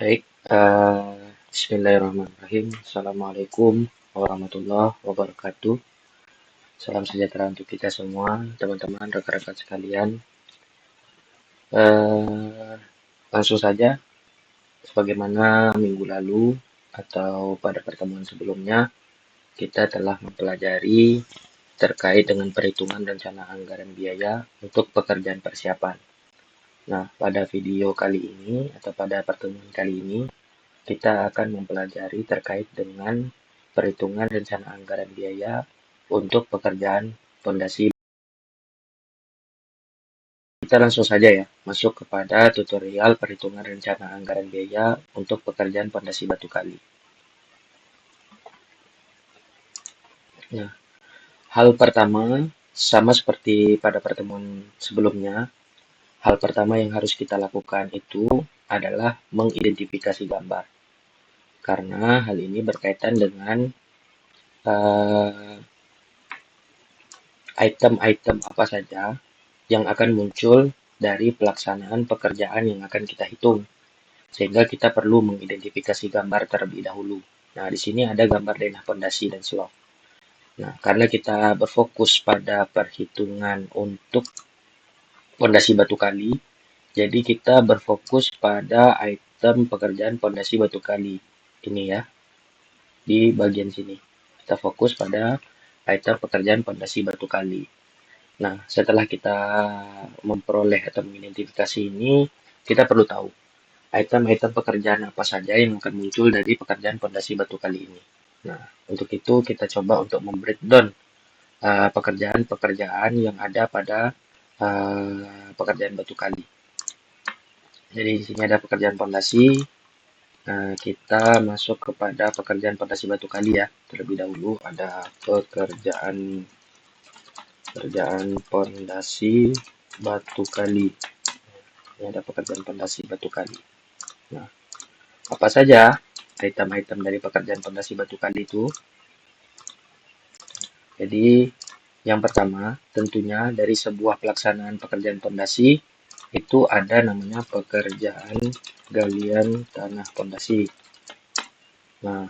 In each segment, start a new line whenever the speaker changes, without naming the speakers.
Baik, bismillahirrahmanirrahim. Assalamualaikum warahmatullahi wabarakatuh. Salam sejahtera untuk kita semua, teman-teman, rekan-rekan sekalian. Eh, Langsung saja, sebagaimana minggu lalu atau pada pertemuan sebelumnya, kita telah mempelajari terkait dengan perhitungan rencana anggaran biaya untuk pekerjaan persiapan. Nah, pada video kali ini atau pada pertemuan kali ini, kita akan mempelajari terkait dengan perhitungan rencana anggaran biaya untuk pekerjaan pondasi. Kita langsung saja ya, masuk kepada tutorial perhitungan rencana anggaran biaya untuk pekerjaan pondasi batu kali. Nah, hal pertama, sama seperti pada pertemuan sebelumnya, hal pertama yang harus kita lakukan itu adalah mengidentifikasi gambar. Karena hal ini berkaitan dengan uh, item-item apa saja yang akan muncul dari pelaksanaan pekerjaan yang akan kita hitung. Sehingga kita perlu mengidentifikasi gambar terlebih dahulu. Nah, di sini ada gambar denah pondasi dan slab. Nah, karena kita berfokus pada perhitungan untuk pondasi batu kali, jadi kita berfokus pada item pekerjaan pondasi batu kali. Ini ya, di bagian sini. Kita fokus pada item pekerjaan pondasi batu kali. Nah, setelah kita memperoleh atau mengidentifikasi ini, kita perlu tahu item-item pekerjaan apa saja yang akan muncul dari pekerjaan pondasi batu kali ini. Nah, untuk itu kita coba untuk membreakdown pekerjaan-pekerjaan yang ada pada pekerjaan batu kali. Jadi di sini ada pekerjaan pondasi. Kita masuk kepada pekerjaan pondasi batu kali ya. Terlebih dahulu ada pekerjaan pondasi batu kali. Ini ada pekerjaan pondasi batu kali. Nah, apa saja item-item dari pekerjaan pondasi batu kali itu? Jadi, yang pertama, tentunya dari sebuah pelaksanaan pekerjaan pondasi itu ada namanya pekerjaan galian tanah pondasi. Nah,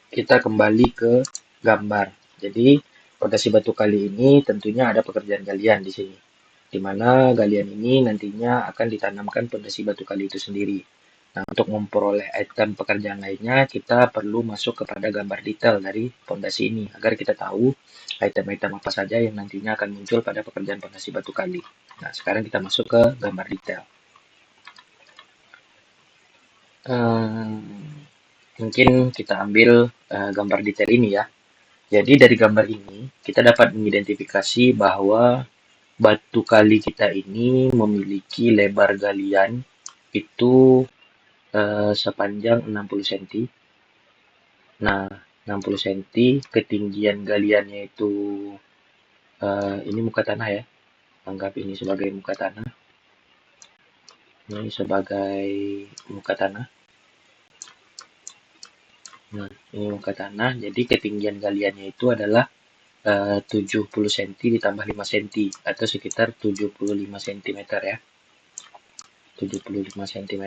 kita kembali ke gambar. Jadi, pondasi batu kali ini tentunya ada pekerjaan galian di sini, di mana galian ini nantinya akan ditanamkan pondasi batu kali itu sendiri. Nah, untuk memperoleh item pekerjaan lainnya, kita perlu masuk kepada gambar detail dari pondasi ini, agar kita tahu item-item apa saja yang nantinya akan muncul pada pekerjaan pondasi batu kali. Nah, sekarang kita masuk ke gambar detail. Mungkin kita ambil gambar detail ini ya. Jadi dari gambar ini, kita dapat mengidentifikasi bahwa batu kali kita ini memiliki lebar galian itu sepanjang 60 cm. Nah, 60 cm, ketinggian galiannya itu ini muka tanah ya. Anggap ini sebagai muka tanah. Ini sebagai muka tanah. Nah, ini muka tanah. Jadi ketinggian galiannya itu adalah 70 cm ditambah 5 cm atau sekitar 75 cm ya. 75 cm.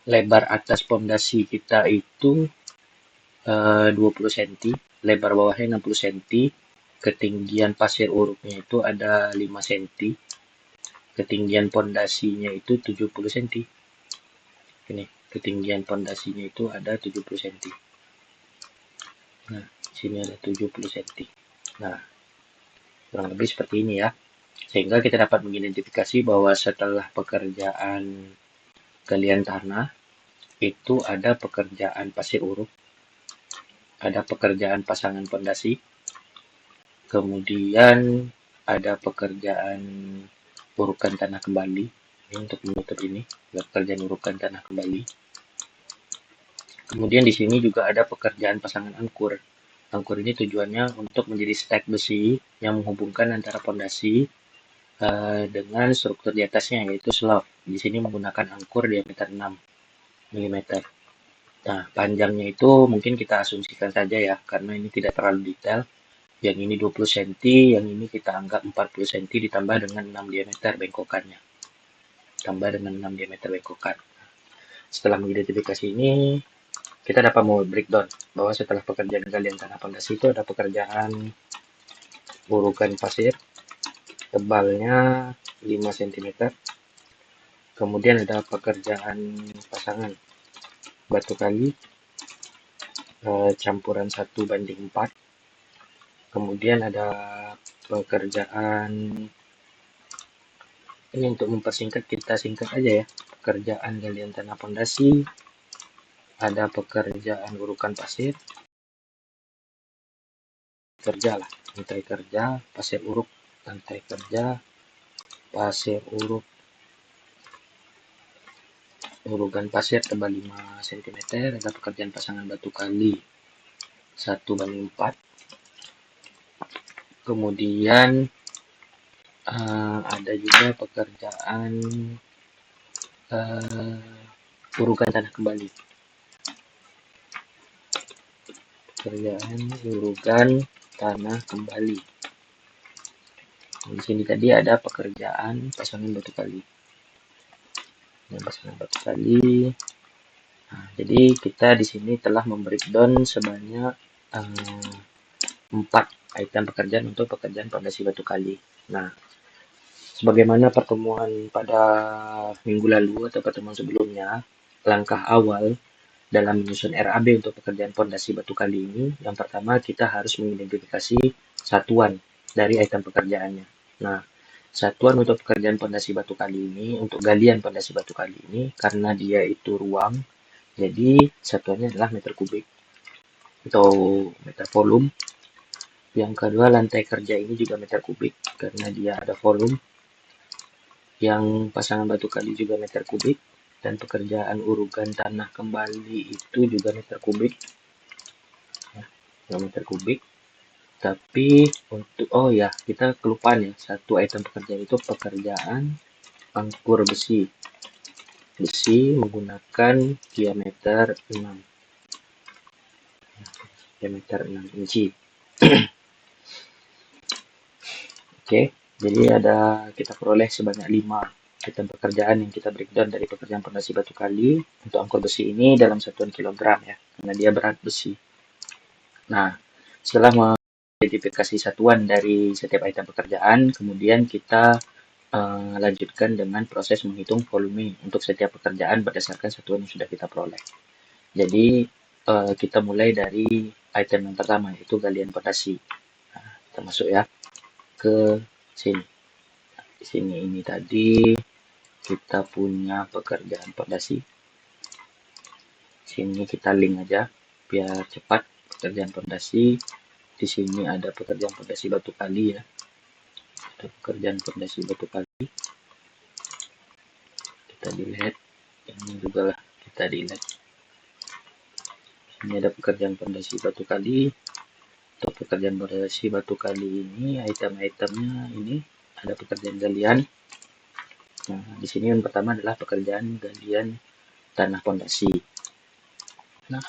Lebar atas pondasi kita itu 20 cm, lebar bawahnya 60 cm, ketinggian pasir urupnya itu ada 5 cm, ketinggian pondasinya itu 70 cm. Ini, ketinggian pondasinya itu ada 70 cm. Nah, sini ada 70 cm. Nah, kurang lebih seperti ini ya. Sehingga kita dapat mengidentifikasi bahwa setelah pekerjaan galian tanah, itu ada pekerjaan pasir urup, ada pekerjaan pasangan pondasi, kemudian ada pekerjaan urukan tanah kembali. Ini untuk menutup ini, pekerjaan urukan tanah kembali. Kemudian di sini juga ada pekerjaan pasangan angkur. Angkur ini tujuannya untuk menjadi stek besi yang menghubungkan antara pondasi dengan struktur di atasnya, yaitu slab. Di sini menggunakan angkur diameter 6 mm. Nah, panjangnya itu mungkin kita asumsikan saja ya, karena ini tidak terlalu detail. Yang ini 20 cm, yang ini kita anggap 40 cm ditambah dengan 6 diameter bengkokannya. Tambah dengan 6 diameter bengkokan. Setelah mengidentifikasi ini, kita dapat mau breakdown bahwa setelah pekerjaan galian tanah pondasi itu ada pekerjaan urukan pasir tebalnya 5 cm, kemudian ada pekerjaan pasangan batu kali campuran 1:4, kemudian ada pekerjaan ini untuk mempersingkat kita singkat aja ya, pekerjaan galian tanah pondasi, ada pekerjaan urukan pasir, kerja lah, lantai kerja, pasir uruk, lantai kerja, pasir uruk, urukan pasir tebal 5 cm, ada pekerjaan pasangan batu kali 1:4, kemudian ada juga pekerjaan urukan tanah kembali, pekerjaan urukan tanah kembali. Di sini tadi ada pekerjaan pasangan batu kali. Pasangan batu kali. Nah, jadi kita di sini telah membreakdown sebanyak 4 item pekerjaan untuk pekerjaan pondasi batu kali. Nah, sebagaimana pertemuan pada minggu lalu atau pertemuan sebelumnya, langkah awal dalam menyusun RAB untuk pekerjaan pondasi batu kali ini, yang pertama kita harus mengidentifikasi satuan dari item pekerjaannya. Nah, satuan untuk pekerjaan pondasi batu kali ini, untuk galian pondasi batu kali ini, karena dia itu ruang, jadi satuannya adalah meter kubik atau meter volume. Yang kedua, lantai kerja ini juga meter kubik karena dia ada volume. Yang pasangan batu kali juga meter kubik, dan pekerjaan urukan tanah kembali itu juga meter kubik. Ya, meter kubik. Tapi untuk kita kelupaan ya, satu item pekerjaan itu pekerjaan angkur besi menggunakan diameter 6 inci. Oke, jadi kita peroleh sebanyak 5 item pekerjaan yang kita breakdown dari pekerjaan pondasi batu kali untuk angkur besi ini dalam satuan kilogram ya, karena dia berat besi. Nah, setelah mengidentifikasi satuan dari setiap item pekerjaan, kemudian kita lanjutkan dengan proses menghitung volume untuk setiap pekerjaan berdasarkan satuan yang sudah kita peroleh. Jadi kita mulai dari item yang pertama, yaitu galian pondasi. Nah, kita masuk ya ke sini. Di sini ini tadi kita punya pekerjaan pondasi. Sini kita link aja biar cepat. Pekerjaan pondasi. Di sini ada pekerjaan pondasi batu kali ya. Ada pekerjaan pondasi batu kali. Kita delete. Ini juga lah kita delete. Ini ada pekerjaan pondasi batu kali. Untuk pekerjaan pondasi batu kali ini, item-itemnya ini ada pekerjaan galian. Nah, di sini yang pertama adalah pekerjaan galian tanah pondasi. Nah,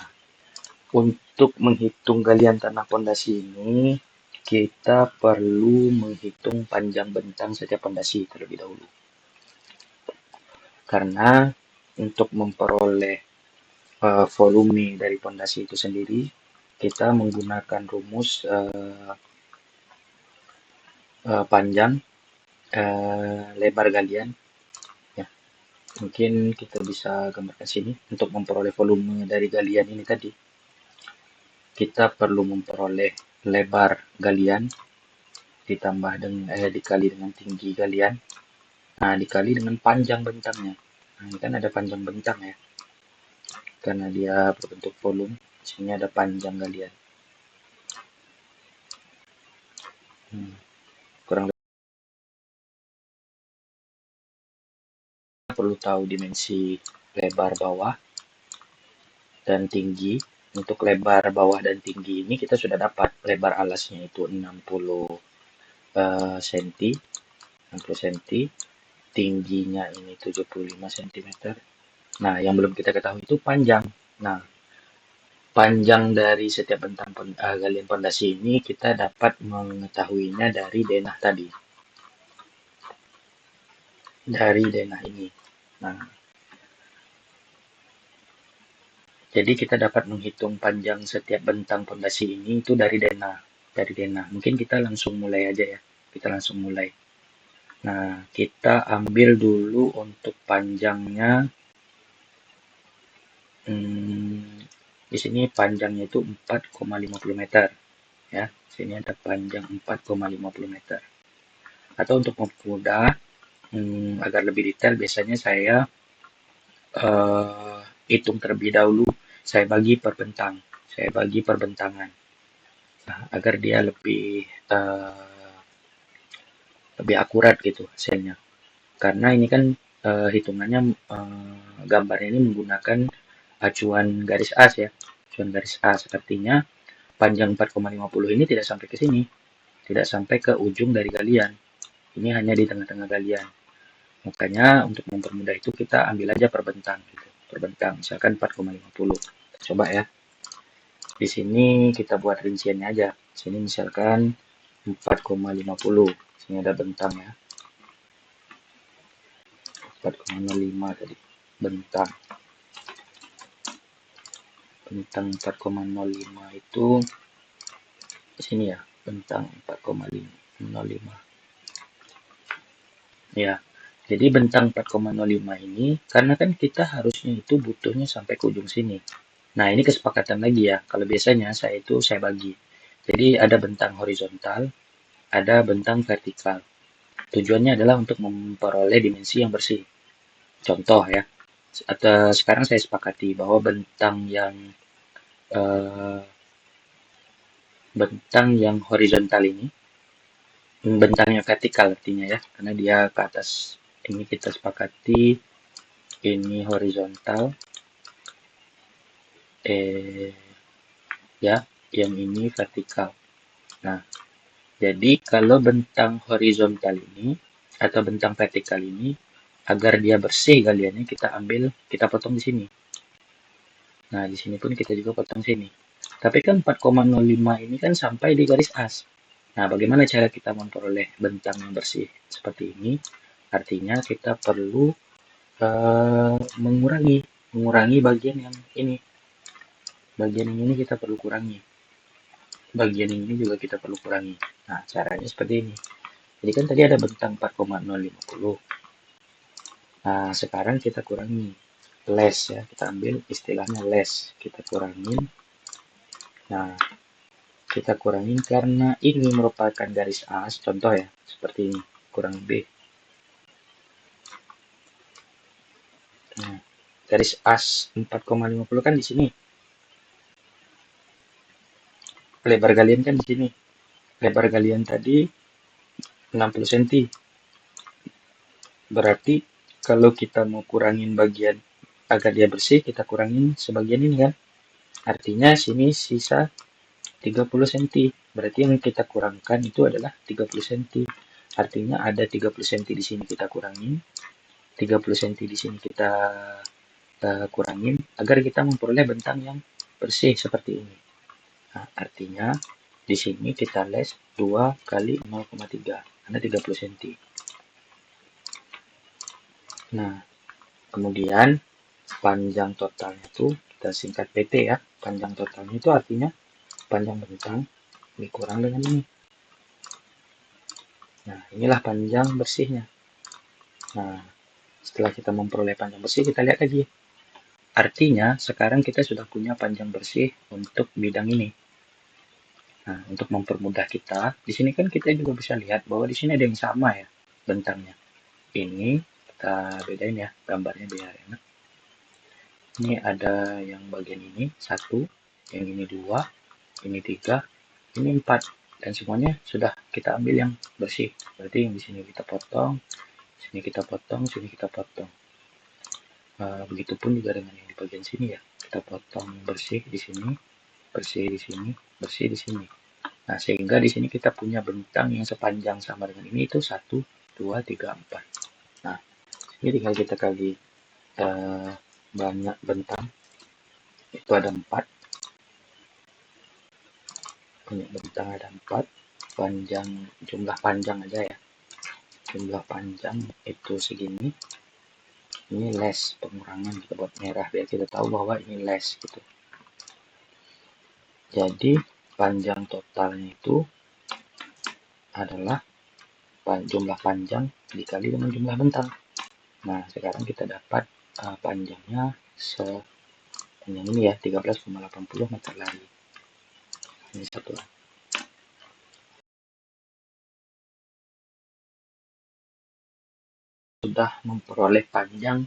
untuk menghitung galian tanah pondasi ini, kita perlu menghitung panjang bentang setiap pondasi terlebih dahulu. Karena untuk memperoleh volume dari pondasi itu sendiri, kita menggunakan rumus panjang lebar galian. Ya, mungkin kita bisa gambarkan sini untuk memperoleh volume dari galian ini tadi. Kita perlu memperoleh lebar galian ditambah dengan dikali dengan tinggi galian. Nah, dikali dengan panjang bentangnya. Nah, ini kan ada panjang bentang ya. Karena dia berbentuk volume, sini ada panjang galian. Kurang lebih perlu tahu dimensi lebar bawah dan tinggi. Untuk lebar bawah dan tinggi ini kita sudah dapat lebar alasnya itu 60 cm, 60 cm, tingginya ini 75 cm. Nah, yang belum kita ketahui itu panjang. Nah, panjang dari setiap bentang galian pondasi ini kita dapat mengetahuinya dari denah tadi. Dari denah ini. Nah, Jadi kita dapat menghitung panjang setiap bentang pondasi ini itu dari denah. Dari denah. Mungkin kita langsung mulai aja ya. Kita langsung mulai. Nah, kita ambil dulu untuk panjangnya. Di sini panjangnya itu 4,50 meter. Ya, sini ada panjang 4,50 meter. Atau untuk mempermudah, agar lebih detail, biasanya saya hitung terlebih dahulu. Saya bagi per bentang. Saya bagi per bentangan. Nah, agar dia lebih akurat gitu hasilnya. Karena ini kan hitungannya gambarnya ini menggunakan acuan garis as ya. Acuan garis as artinya panjang 4,50 ini tidak sampai ke sini, tidak sampai ke ujung dari galian. Ini hanya di tengah-tengah galian. Makanya untuk mempermudah itu kita ambil aja per bentang gitu. Per bentang misalkan 4,50. Coba ya. Di sini kita buat rinciannya aja. Di sini misalkan 4,50. Sini ada bentang ya. 4,05 tadi. Bentang. Bentang 4,05 itu di sini ya. Bentang 4,05. Ya. Jadi bentang 4,05 ini karena kan kita harusnya itu butuhnya sampai ke ujung sini. Nah, ini kesepakatan lagi ya. Kalau biasanya saya bagi. Jadi ada bentang horizontal, ada bentang vertikal. Tujuannya adalah untuk memperoleh dimensi yang bersih. Contoh ya, atau sekarang saya sepakati bahwa eh, bentang yang horizontal ini, bentang yang vertikal artinya ya, karena dia ke atas. Ini kita sepakati, ini horizontal, ya, yang ini vertikal. Nah, jadi kalau bentang horizontal ini atau bentang vertikal ini agar dia bersih galiannya kita potong di sini. Nah, di sini pun kita juga potong sini. Tapi kan 4,05 ini kan sampai di garis as. Nah, bagaimana cara kita memperoleh bentang yang bersih seperti ini? Artinya kita perlu mengurangi bagian yang ini. Bagian ini kita perlu kurangi. Bagian ini juga kita perlu kurangi. Nah, caranya seperti ini. Jadi kan tadi ada bentang 4,050. Nah, sekarang kita kurangi less ya. Kita ambil istilahnya less. Kita kurangin. Nah, kita kurangin karena ini merupakan garis as. Contoh ya, seperti ini. Kurang B. Nah, garis as 4,50 kan di sini. Lebar galian kan di sini. Lebar galian tadi 60 cm. Berarti kalau kita mau kurangin bagian agar dia bersih, kita kurangin sebagian ini kan. Artinya sini sisa 30 cm. Berarti yang kita kurangkan itu adalah 30 cm. Artinya ada 30 cm di sini kita kurangin, 30 cm di sini kita kurangin agar kita memperoleh bentang yang bersih seperti ini. Nah, artinya di sini kita les 2 kali 0,3 karena 30 cm. Nah, kemudian panjang totalnya itu kita singkat PT ya. Panjang totalnya itu artinya panjang bentang dikurang dengan ini. Nah, inilah panjang bersihnya. Nah, setelah kita memperoleh panjang bersih, kita lihat lagi. Artinya, sekarang kita sudah punya panjang bersih untuk bidang ini. Nah, untuk mempermudah kita, di sini kan kita juga bisa lihat bahwa di sini ada yang sama ya, bentangnya. Ini kita bedain ya, gambarnya biar enak. Ini ada yang bagian ini, 1, yang ini 2, ini 3, ini 4. Dan semuanya sudah kita ambil yang bersih. Berarti yang di sini kita potong, sini kita potong, sini kita potong. Begitupun juga dengan yang di bagian sini ya. Kita potong bersih di sini, bersih di sini, bersih di sini. Nah, sehingga di sini kita punya bentang yang sepanjang sama dengan ini itu 1, 2, 3, 4. Nah, ini tinggal kita kali banyak bentang. Itu ada 4. Banyak bentang ada 4. Panjang, jumlah panjang aja ya. Jumlah panjang itu segini. Ini less pengurangan, kita buat merah biar kita tahu bahwa ini less gitu. Jadi panjang totalnya itu adalah jumlah panjang dikali dengan jumlah bentang. Nah, sekarang kita dapat panjangnya sepanjang ini ya, 13,80 meter lari. Ini satu. Sudah memperoleh panjang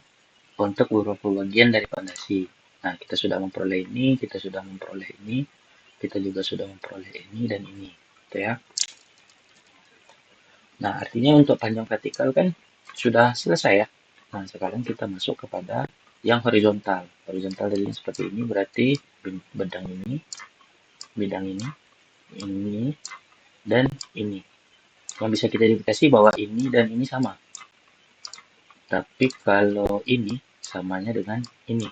untuk beberapa bagian dari fondasi. Nah, kita sudah memperoleh ini, kita sudah memperoleh ini, kita juga sudah memperoleh ini dan ini, gitu ya. Nah, artinya untuk panjang vertikal kan sudah selesai ya. Nah, sekarang kita masuk kepada yang horizontal. Horizontal dari seperti ini berarti bidang ini, dan ini. Yang bisa kita identifikasi bahwa ini dan ini sama. Tapi kalau ini samanya dengan ini.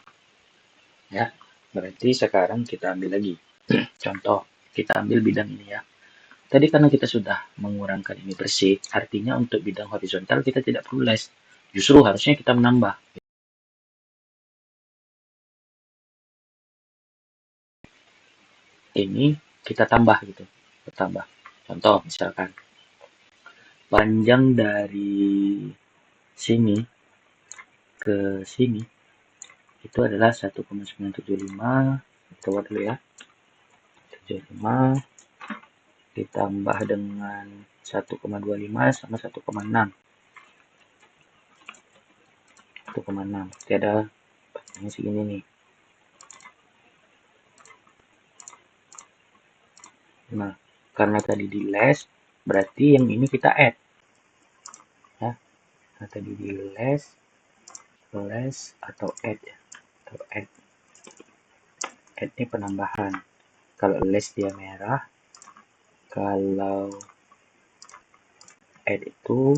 Ya, berarti sekarang kita ambil lagi. Contoh, kita ambil bidang ini ya. Tadi karena kita sudah mengurangkan ini bersih, artinya untuk bidang horizontal kita tidak perlu les. Justru harusnya kita menambah. Ini kita tambah gitu. Tambah. Contoh misalkan panjang dari sini ke sini itu adalah 1,975. Kita buat dulu ya. 75 ditambah dengan 1,25 sama 1,6. 1,6. Jadi ada panjangnya segini nih. Nah, karena tadi di les, berarti yang ini kita add. Ya. Nah, tadi di les atau add ya. Atau add. Add ini penambahan. Kalau les dia merah, kalau add itu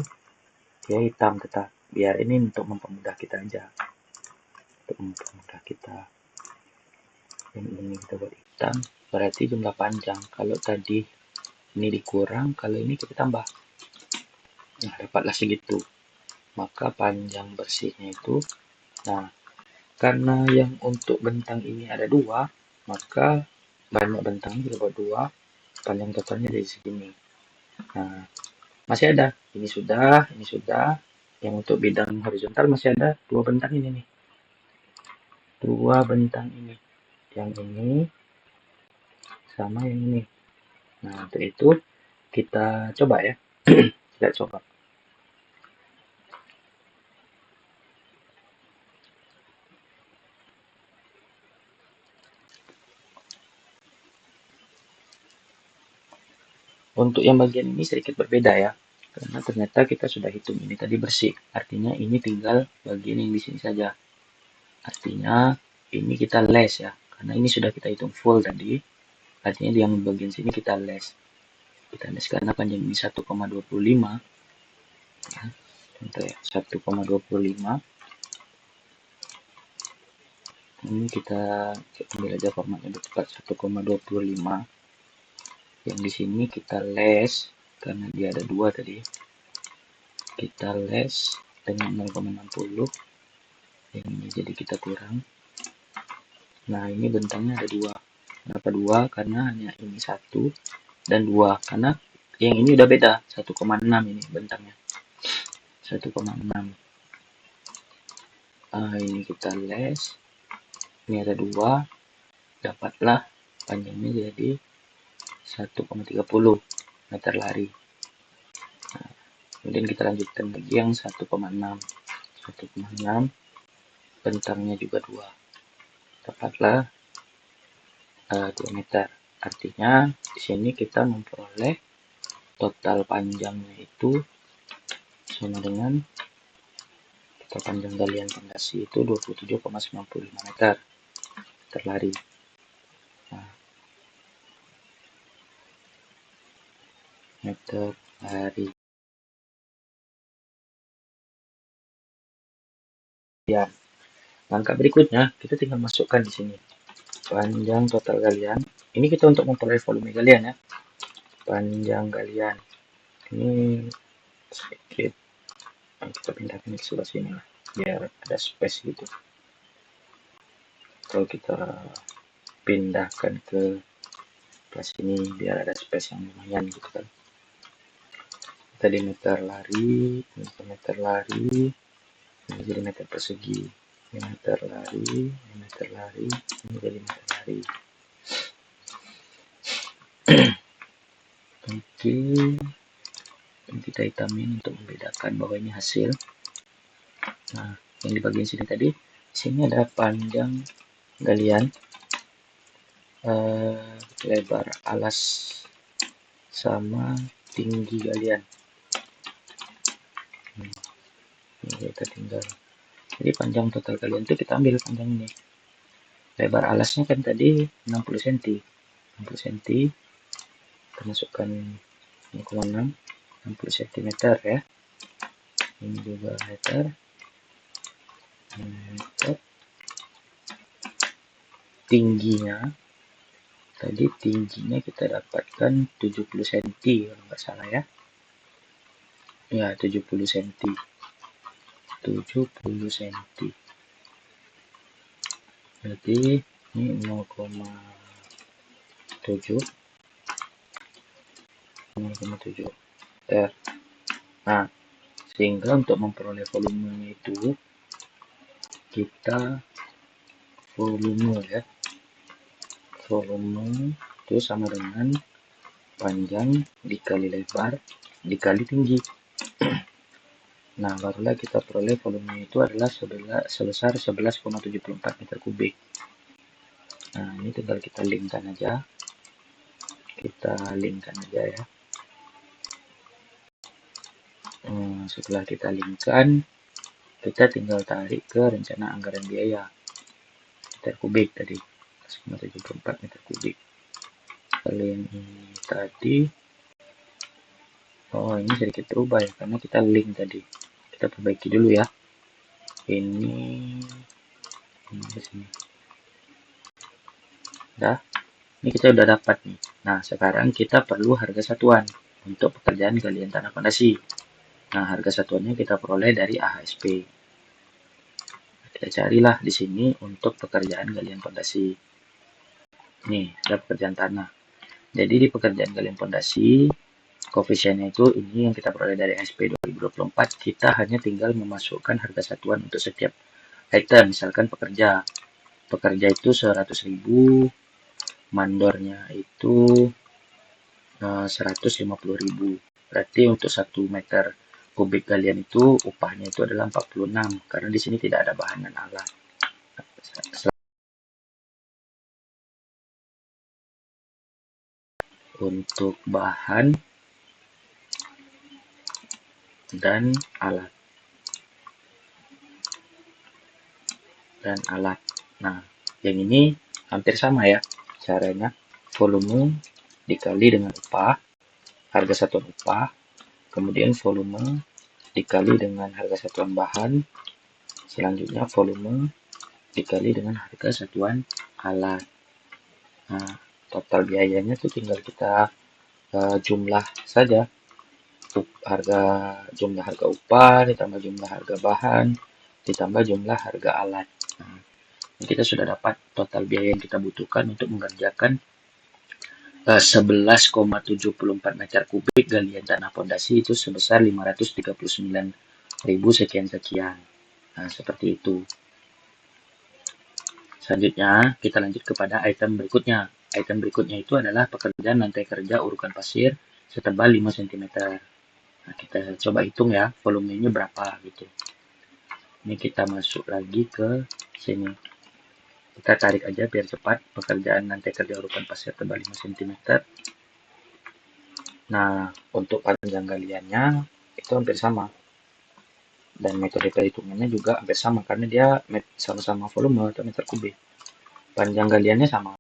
dia hitam tetap. Biar ini untuk mempermudah kita aja. Untuk mempermudah kita. Yang ini kita buat hitam, berarti jumlah panjang. Kalau tadi ini dikurang, kalau ini kita tambah. Nah, dapatlah segitu. Maka panjang bersihnya itu, nah, karena yang untuk bentang ini ada dua, maka banyak bentang kita buat dua, panjang totalnya dari segini. Nah, masih ada. Ini sudah, ini sudah. Yang untuk bidang horizontal masih ada dua bentang ini nih. Dua bentang ini. Yang ini sama yang ini. Nah, untuk itu kita coba ya. Kita coba. Untuk yang bagian ini sedikit berbeda ya. Karena ternyata kita sudah hitung ini tadi bersih. Artinya ini tinggal bagian yang di sini saja. Artinya ini kita les ya. Karena ini sudah kita hitung full tadi. Artinya yang bagian sini kita les. Kita les karena panjang ini 1,25. Ya. Contoh ya, 1,25. Ini kita ambil aja formatnya tepat 1,25. Yang di sini kita les karena dia ada dua tadi. Kita les dengan 0,60. Yang ini jadi kita kurang. Nah, ini bentangnya ada dua. Kenapa dua? Karena hanya ini satu dan dua. Karena yang ini udah beda. 1,6 ini bentangnya. 1,6. Ini kita les. Ini ada dua. Dapatlah panjangnya jadi 1,30 meter lari. Nah, kemudian kita lanjutkan lagi yang 1,6. 1,6. Bentangnya juga dua. Dapatlah 2 meter. Artinya di sini kita memperoleh total panjangnya itu sama dengan total panjang galian fondasi itu 27,95 meter terlari. Nah, meter lari. Ya, langkah berikutnya kita tinggal masukkan di sini panjang total galian. Ini kita untuk memperoleh volume galian ya. Panjang galian ini sedikit kita pindahkan ke sebelah sini lah. biar ada space gitu. Kalau kita pindahkan ke kelas ini biar ada space yang lumayan gitu kan. Tadi meter lari, ini jadi meter persegi, ini meter lari, ini jadi meter lari. Oke, dan kita hitamin untuk membedakan bahwa ini hasil. Nah, yang di bagian sini tadi, sini ada panjang galian, lebar alas sama tinggi galian. Ini kita tinggal. Jadi panjang total galian itu kita ambil panjang ini. Lebar alasnya kan tadi 60 cm. 60 cm. Kita masukkan 0,6 60 cm ya. Ini juga meter. Tingginya tadi kita dapatkan 70 cm kalau nggak salah ya. Ya, 70 cm. 70 cm. Berarti ini 0,7 meter. Nah, sehingga untuk memperoleh volumenya itu kita volume itu sama dengan panjang dikali lebar dikali tinggi. Nah, barulah kita peroleh volume itu adalah sebesar 11,74 meter kubik. Nah, ini tinggal kita linkkan aja. Ya. Setelah kita linkkan, kita tinggal tarik ke rencana anggaran biaya meter kubik tadi, 11,74 meter kubik. Kalau yang ini tadi, ini sedikit berubah ya, karena kita link tadi. Kita perbaiki dulu ya. Ini ke sini. Ini kita udah dapat nih. Nah, sekarang kita perlu harga satuan untuk pekerjaan galian tanah fondasi. Nah, harga satuannya kita peroleh dari AHSP. Kita carilah di sini untuk pekerjaan galian fondasi. Nih, ada pekerjaan tanah. Jadi di pekerjaan galian fondasi, koefisiennya itu ini yang kita peroleh dari AHSP 2024. Kita hanya tinggal memasukkan harga satuan untuk setiap item. Misalkan pekerja itu 100.000, mandornya itu 150.000. Berarti untuk 1 meter kubik galian itu upahnya itu adalah 46 karena di sini tidak ada bahan dan alat. Untuk bahan dan alat. Nah, yang ini hampir sama ya caranya. Volume dikali dengan upah, harga satuan upah, kemudian volume dikali dengan harga satuan bahan, selanjutnya volume dikali dengan harga satuan alat. Nah, total biayanya tuh tinggal kita jumlah saja. Jumlah harga upah ditambah jumlah harga bahan ditambah jumlah harga alat. Nah, kita sudah dapat total biaya yang kita butuhkan untuk mengerjakan 11,74 meter kubik galian tanah fondasi itu sebesar 539.000 sekian. Nah, seperti itu. Selanjutnya, kita lanjut kepada item berikutnya. Item berikutnya itu adalah pekerjaan lantai kerja urukan pasir setebal 5 cm. Nah, kita coba hitung ya, volumenya berapa gitu. Ini kita masuk lagi ke sini. Kita tarik aja biar cepat. Pekerjaan lantai kerja urukan pasir tebal 5 cm. Nah, untuk panjang galiannya itu hampir sama. Dan metode perhitungannya juga hampir sama karena dia sama-sama volume atau meter kubik. Panjang galiannya sama.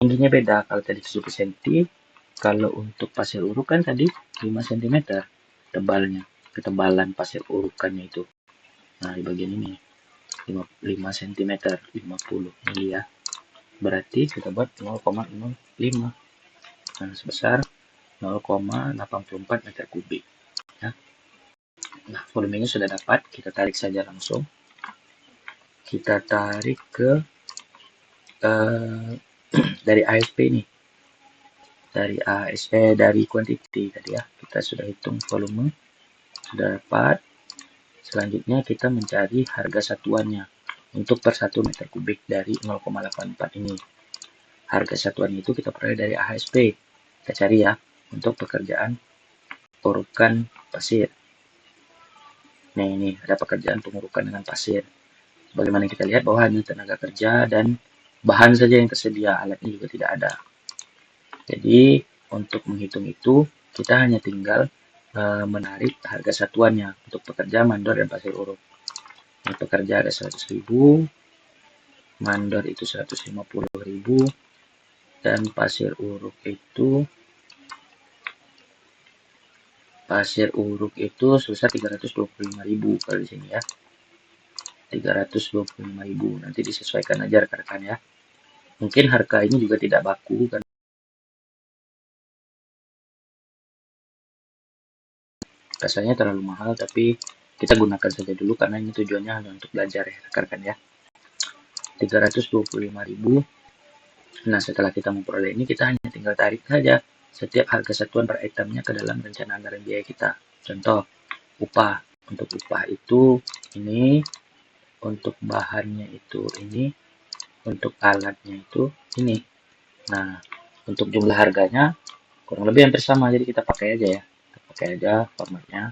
Tingginya beda. Kalau tadi 70 cm, kalau untuk pasir urukan tadi 5 cm tebalnya. Ketebalan pasir urukannya itu. Nah, di bagian ini 5 cm, 50 mili ya. Berarti kita buat 0,05. Nah, sebesar 0,84 meter kubik. Ya. Nah, volumenya sudah dapat, kita tarik saja langsung. Kita tarik ke dari ASP nih, dari quantity tadi ya. Kita sudah hitung volume, sudah dapat. Selanjutnya kita mencari harga satuannya untuk per 1 meter kubik dari 0,84 ini. Harga satuannya itu kita peroleh dari ASP. Kita cari ya untuk pekerjaan urukan pasir. Nah, ini ada pekerjaan pengurukan dengan pasir. Bagaimana kita lihat bahwa hanya tenaga kerja dan bahan saja yang tersedia, alatnya juga tidak ada. Jadi untuk menghitung itu kita hanya tinggal menarik harga satuannya untuk pekerja, mandor, dan pasir uruk. Untuk pekerja ada 100.000, mandor itu 150.000, dan pasir uruk sebesar 325.000 kalau di sini ya. 325.000. Nanti disesuaikan aja rekan-rekan ya. Mungkin harga ini juga tidak baku kan, rasanya terlalu mahal, tapi kita gunakan saja dulu karena ini tujuannya hanya untuk belajar ya rekan-rekan ya. 325.000. Nah, setelah kita memperoleh ini, kita hanya tinggal tarik saja setiap harga satuan per itemnya ke dalam rencana anggaran biaya kita. Contoh, upah. Untuk upah itu ini, untuk bahannya itu ini, untuk alatnya itu ini. Nah, untuk jumlah harganya kurang lebih hampir sama, jadi kita pakai aja ya. Kita pakai aja formatnya.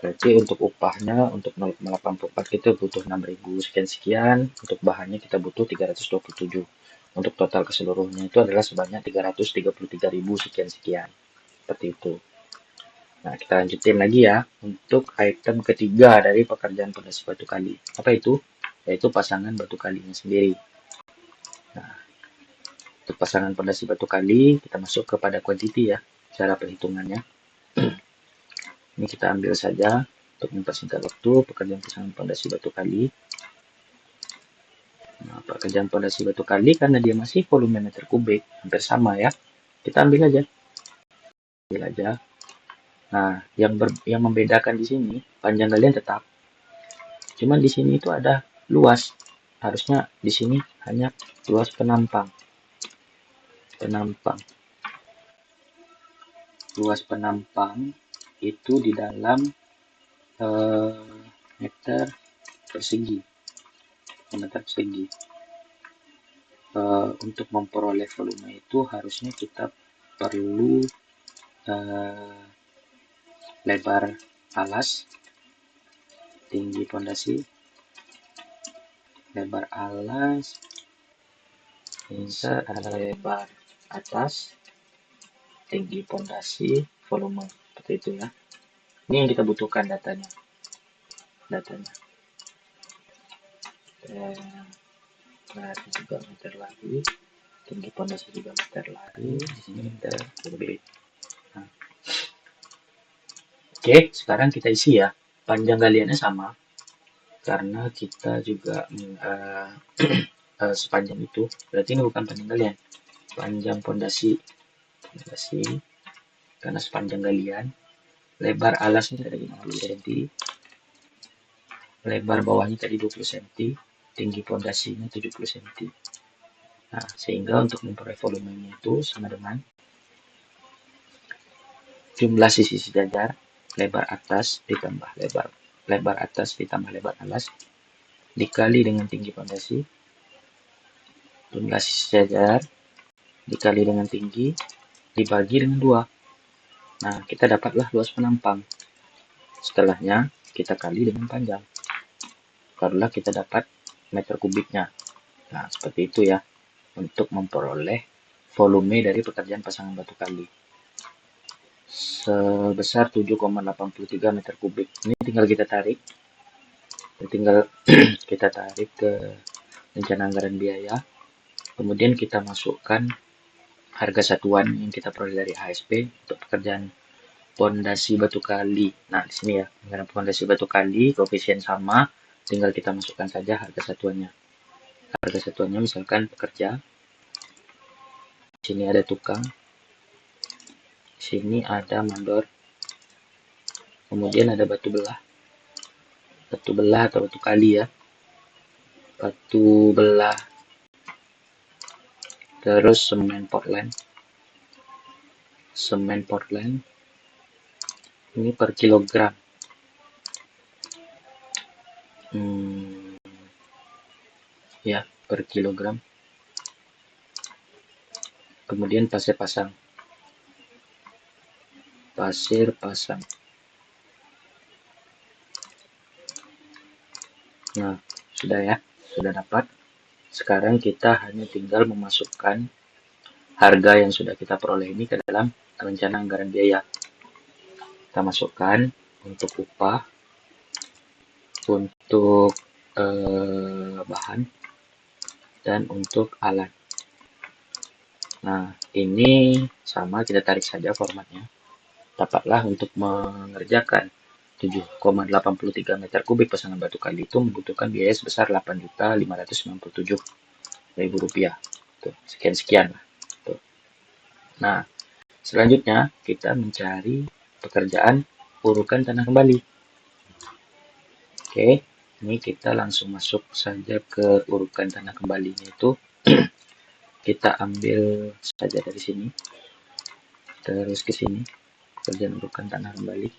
Berarti untuk upahnya untuk 0,84 kita butuh 6.000 sekian-sekian, untuk bahannya kita butuh 327. Untuk total keseluruhannya itu adalah sebanyak 333.000 sekian-sekian. Seperti itu. Nah, kita lanjutin lagi ya untuk item ketiga dari pekerjaan pondasi batu kali. Apa itu? Yaitu pasangan batu kalinya sendiri. Nah, untuk pasangan pondasi batu kali, kita masuk kepada quantity ya, cara perhitungannya. Ini kita ambil saja untuk mempersingkat waktu pekerjaan pasangan pondasi batu kali. Nah, pekerjaan pondasi batu kali karena dia masih volume meter kubik hampir sama ya. Kita ambil aja. Nah, yang membedakan di sini panjang galian tetap. Cuman di sini itu ada luas. Harusnya di sini hanya luas penampang. Luas penampang itu di dalam meter persegi. Untuk memperoleh volume itu harusnya kita perlu lebar alas, tinggi pondasi, lebar alas, insert adalah lebar atas, tinggi pondasi, volume, seperti itu ya. Ini yang kita butuhkan datanya. Lari juga meter lagi, tinggi pondasi juga meter lagi, di sini meter kubik. Nah. Oke, sekarang kita isi ya. Panjang galiannya sama, karena kita juga sepanjang itu. Berarti ini bukan panjang galian, panjang pondasi karena sepanjang galian. Lebar alasnya tadi 50 cm, lebar bawahnya tadi 20 cm, tinggi pondasinya 70 cm. Nah, sehingga untuk memperoleh volumenya itu sama dengan jumlah sisi sejajar, lebar atas ditambah lebar atas ditambah lebar alas dikali dengan tinggi pondasi, jumlah sisi sejajar dikali dengan tinggi dibagi dengan 2. Nah, kita dapatlah luas penampang. Setelahnya kita kali dengan panjang, barulah kita dapat meter kubiknya. Nah, seperti itu ya untuk memperoleh volume dari pekerjaan pasangan batu kali sebesar 7,83 meter kubik. Ini tinggal kita tarik ke rencana anggaran biaya, kemudian kita masukkan harga satuan yang kita peroleh dari ASP untuk pekerjaan pondasi batu kali. Nah, di sini ya, dengan pondasi batu kali koefisien sama, tinggal kita masukkan saja harga satuannya. Harga satuannya misalkan pekerja, di sini ada tukang, di sini ada mandor, kemudian ada batu belah atau batu kali ya, batu belah, terus semen Portland ini per kilogram. Ya, per kilogram. Kemudian pasir pasang. Nah, sudah ya, sudah dapat. Sekarang kita hanya tinggal memasukkan harga yang sudah kita peroleh ini ke dalam rencana anggaran biaya. Kita masukkan untuk upah, untuk bahan, dan untuk alat. Nah, ini sama, kita tarik saja formatnya. Dapatlah untuk mengerjakan 7,83 meter kubik pasangan batu kali itu membutuhkan biaya sebesar Rp8.597.000. Tuh, sekian-sekian lah. Tuh. Nah, selanjutnya kita mencari pekerjaan urukan tanah kembali. Oke, ini kita langsung masuk saja ke urukan tanah kembalinya itu. Kita ambil saja dari sini, terus ke sini, pekerjaan urukan tanah kembali.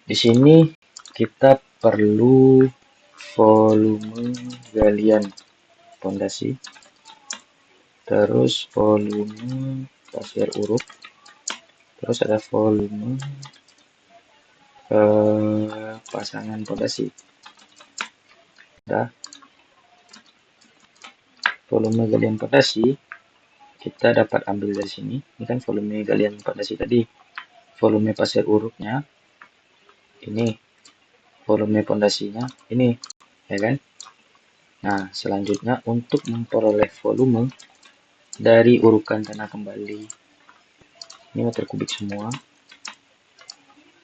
Di sini kita perlu volume galian pondasi, terus volume pasir uruk, terus ada volume pasangan pondasi. Nah, volume galian pondasi kita dapat ambil dari sini. Ini kan volume galian pondasi tadi. Volume pasir uruknya ini, volume pondasinya ini, ya kan? Nah, selanjutnya untuk memperoleh volume dari urukan tanah kembali, ini meter kubik semua.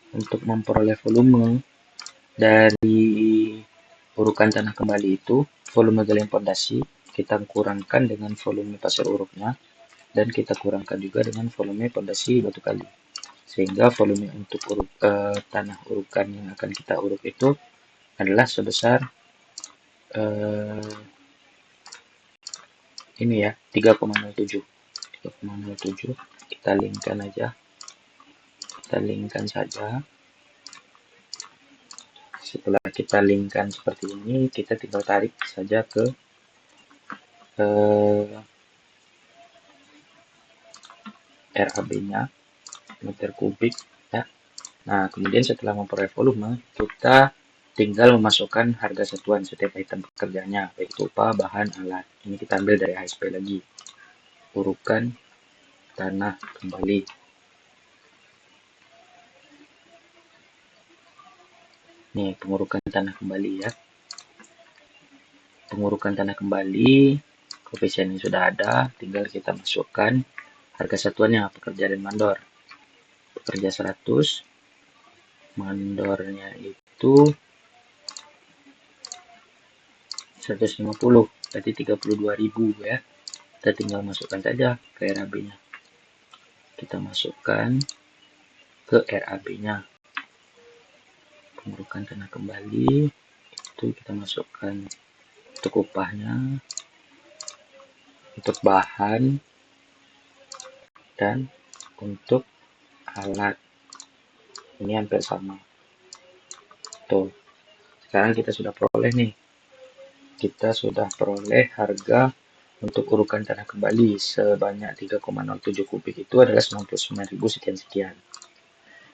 Untuk memperoleh volume dari urukan tanah kembali itu, volume galian pondasi kita kurangkan dengan volume pasir uruknya, dan kita kurangkan juga dengan volume pondasi batu kali, sehingga volume untuk tanah urukan yang akan kita uruk itu adalah sebesar ini ya, 3,07. Kita linkkan aja, kita linkkan saja. Setelah kita linkkan seperti ini, kita tinggal tarik saja ke RAB-nya, meter kubik ya. Nah, kemudian setelah memperoleh volume, kita tinggal memasukkan harga satuan setiap item pekerjaannya, baik itu upah, bahan, alat. Ini kita ambil dari HSP lagi. Urukan tanah kembali. Nih, pengurukan tanah kembali ya. Pengurukan tanah kembali, koefisiennya sudah ada, tinggal kita masukkan harga satuannya, pekerja dan mandor. Pekerja 100, mandornya itu 150, berarti 32.000 ya. Kita tinggal masukkan saja ke RAB-nya. Kita masukkan ke RAB-nya. Pengurukan tanah kembali, itu kita masukkan untuk upahnya, untuk bahan, dan untuk alat. Ini hampir sama. Tuh. Sekarang kita sudah peroleh nih. Kita sudah peroleh harga untuk urukan tanah kembali sebanyak 3,07 kubik itu adalah 99.000 sekian-sekian.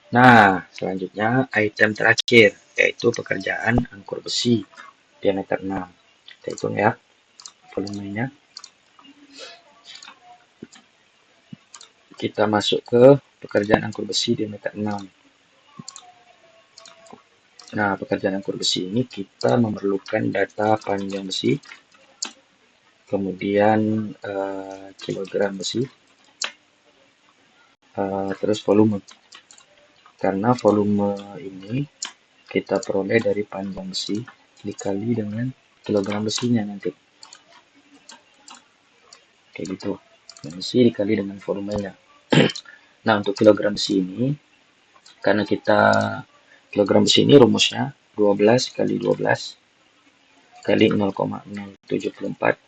Nah, selanjutnya item terakhir, yaitu pekerjaan angkur besi diameter 6. Kita hitung ya volumenya. Kita masuk ke pekerjaan angkur besi diameter 6. Nah, pekerjaan angkur besi ini kita memerlukan data panjang besi, kemudian kilogram besi, terus volume. Karena volume ini kita peroleh dari panjang besi dikali dengan kilogram besinya nanti. Kayak gitu. Besi dikali dengan volumenya. Nah, untuk kilogram besi ini, karena kita kilogram besi ini rumusnya 12 kali 12 kali 0,074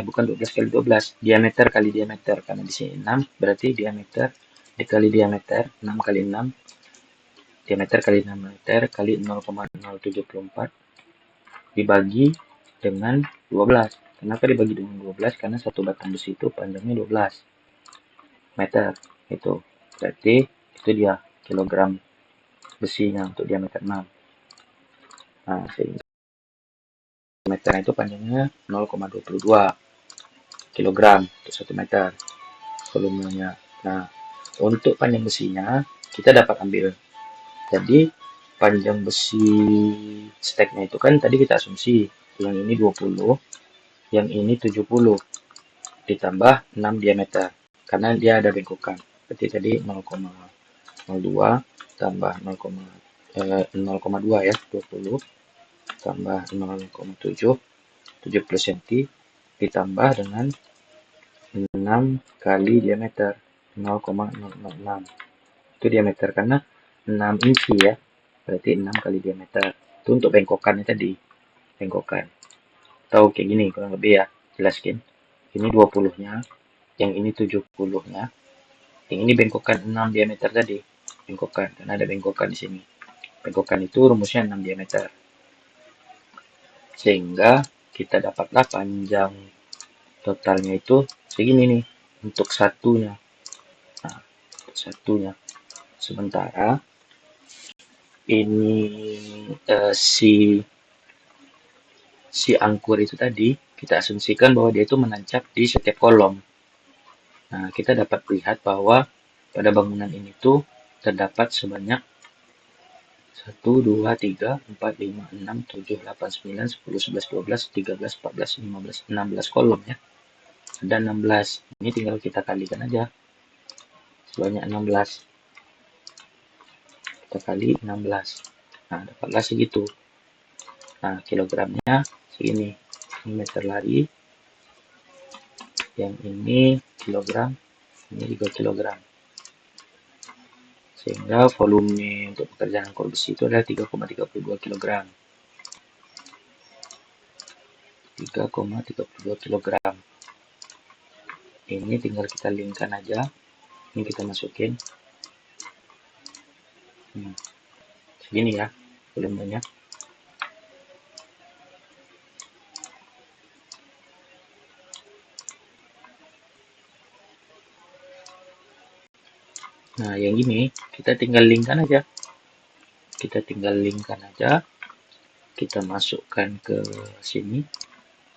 bukan 12 kali 12, diameter kali diameter, karena di sini 6 berarti diameter dikali diameter 6 kali 6, diameter kali diameter kali 0,074 dibagi dengan 12. Kenapa dibagi dengan 12? Karena satu batang besi itu panjangnya 12 meter. Itu berarti itu dia kilogram besinya untuk diameter 6. Nah, sehingga meternya itu panjangnya 0,22 kilogram untuk 1 meter volumenya. Nah, untuk panjang besinya kita dapat ambil. Jadi panjang besi steknya itu kan tadi kita asumsi yang ini 20, yang ini 70 ditambah 6 diameter karena dia ada bengkokan. Berarti tadi 0,02 tambah 0,2 ya, 20 tambah 0,7 70 cm ditambah dengan 6 kali diameter 0,006. Itu diameter karena 6 inci ya. Berarti 6 kali diameter. Itu untuk bengkokannya tadi. Bengkokan. Tahu kayak gini kurang lebih ya. Jelaskin. Ini 20-nya, yang ini 70-nya. Yang ini bengkokan 6 diameter tadi. Bengkokan karena ada bengkokan di sini. Bengkokan itu rumusnya 6 diameter. Sehingga kita dapatlah panjang totalnya itu segini nih untuk satunya. Nah, untuk satunya. Sementara ini si angkur itu tadi kita asumsikan bahwa dia itu menancap di setiap kolom. Nah, kita dapat lihat bahwa pada bangunan ini tuh terdapat sebanyak 1, 2, 3, 4, 5, 6, 7, 8, 9, 10, 11, 12, 13, 14, 15, 16 kolom ya. Ada 16. Ini tinggal kita kalikan aja. Sebanyak 16. Kita kali 16. Nah, dapatlah segitu. Nah, kilogramnya segini. Ini meter lari. Yang ini kilogram. Ini juga kilogram. Sehingga volume untuk pekerjaan angkor besi itu adalah 3,32 kg. 3,32 kg. Ini tinggal kita linkkan aja. Ini kita masukin. Segini ya volumenya. Nah, yang ini kita tinggal linkkan aja. Kita masukkan ke sini.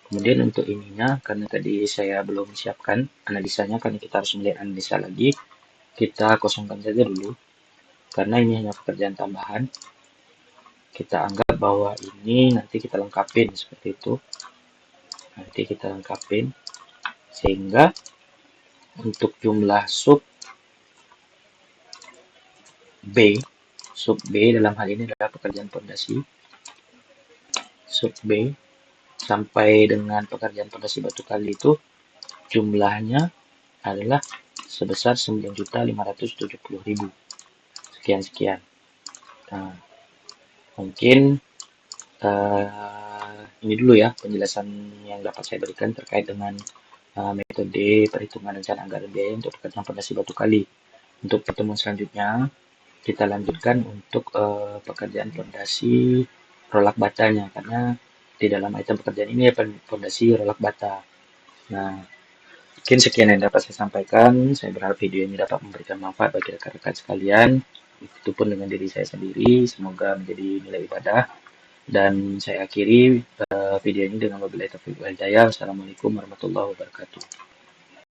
Kemudian untuk ininya, karena tadi saya belum siapkan analisanya, karena kita harus melihat analisa lagi, kita kosongkan saja dulu. Karena ini hanya pekerjaan tambahan. Kita anggap bahwa ini nanti kita lengkapin seperti itu. Nanti kita lengkapin. Sehingga untuk jumlah sub B dalam hal ini adalah pekerjaan pondasi. Sub B sampai dengan pekerjaan pondasi batu kali itu jumlahnya adalah sebesar 9.570.000. Sekian. Nah, mungkin ini dulu ya penjelasan yang dapat saya berikan terkait dengan metode perhitungan rencana anggaran biaya untuk pekerjaan pondasi batu kali. Untuk pertemuan selanjutnya kita lanjutkan untuk pekerjaan pondasi rolak batanya, karena di dalam item pekerjaan ini ada pondasi rolak bata. Nah, mungkin sekian yang dapat saya sampaikan. Saya berharap video ini dapat memberikan manfaat bagi rekan-rekan sekalian. Itu pun dengan diri saya sendiri. Semoga menjadi nilai ibadah. Dan saya akhiri video ini dengan wabillahi taufiq wal hidayah. Wassalamualaikum warahmatullahi wabarakatuh.